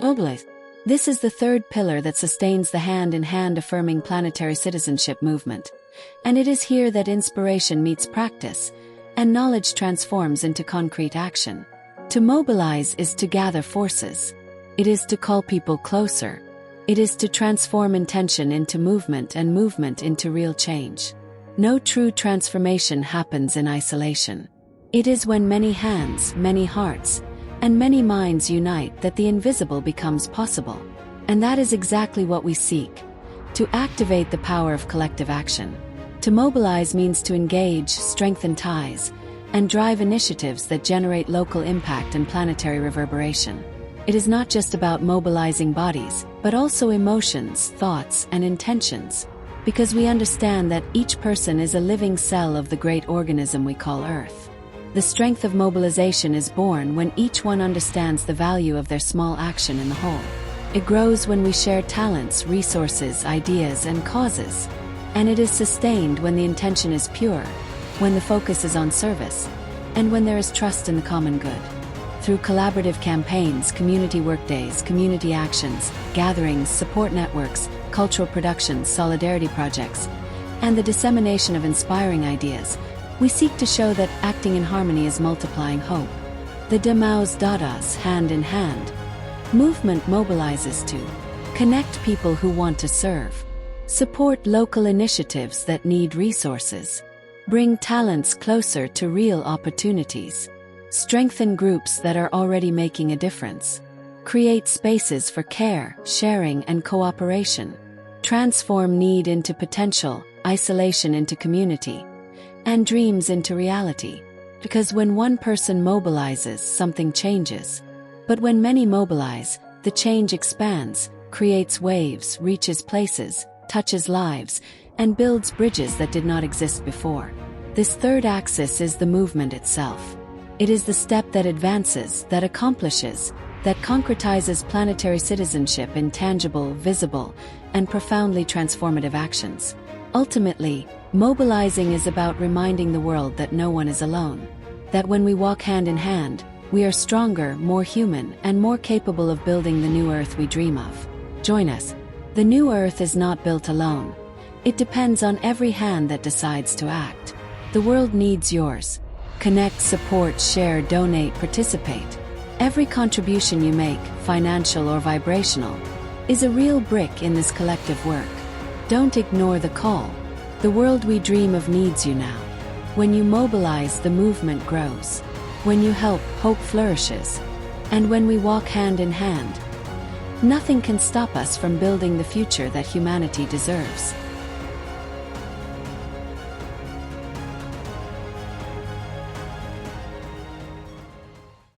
MOBILIZE. This is the third pillar that sustains the hand-in-hand affirming planetary citizenship movement. And it is here that inspiration meets practice, and knowledge transforms into concrete action. To mobilize is to gather forces. It is to call people closer. It is to transform intention into movement and movement into real change. No true transformation happens in isolation. It is when many hands, many hearts, and many minds unite that the invisible becomes possible. And that is exactly what we seek, to activate the power of collective action. To mobilize means to engage, strengthen ties, and drive initiatives that generate local impact and planetary reverberation. It is not just about mobilizing bodies, but also emotions, thoughts, and intentions, because we understand that each person is a living cell of the great organism we call Earth. The strength of mobilization is born when each one understands the value of their small action in the whole. It grows when we share talents, resources, ideas, and causes. And it is sustained when the intention is pure, when the focus is on service, and when there is trust in the common good. Through collaborative campaigns, community workdays, community actions, gatherings, support networks, cultural productions, solidarity projects, and the dissemination of inspiring ideas, we seek to show that acting in harmony is multiplying hope. The Demaus Dadas, hand in hand, movement mobilizes to connect people who want to serve, support local initiatives that need resources, bring talents closer to real opportunities, strengthen groups that are already making a difference, create spaces for care, sharing, and cooperation, transform need into potential, isolation into community, and dreams into reality. Because when one person mobilizes, something changes. But when many mobilize, the change expands, creates waves, reaches places, touches lives, and builds bridges that did not exist before. This third axis is the movement itself. It is the step that advances, that accomplishes, that concretizes planetary citizenship in tangible, visible, and profoundly transformative actions. Ultimately, mobilizing is about reminding the world that no one is alone. That when we walk hand in hand, we are stronger, more human, and more capable of building the new Earth we dream of. Join us. The new Earth is not built alone. It depends on every hand that decides to act. The world needs yours. Connect, support, share, donate, participate. Every contribution you make, financial or vibrational, is a real brick in this collective work. Don't ignore the call. The world we dream of needs you now. When you mobilize, the movement grows. When you help, hope flourishes. And when we walk hand in hand, nothing can stop us from building the future that humanity deserves.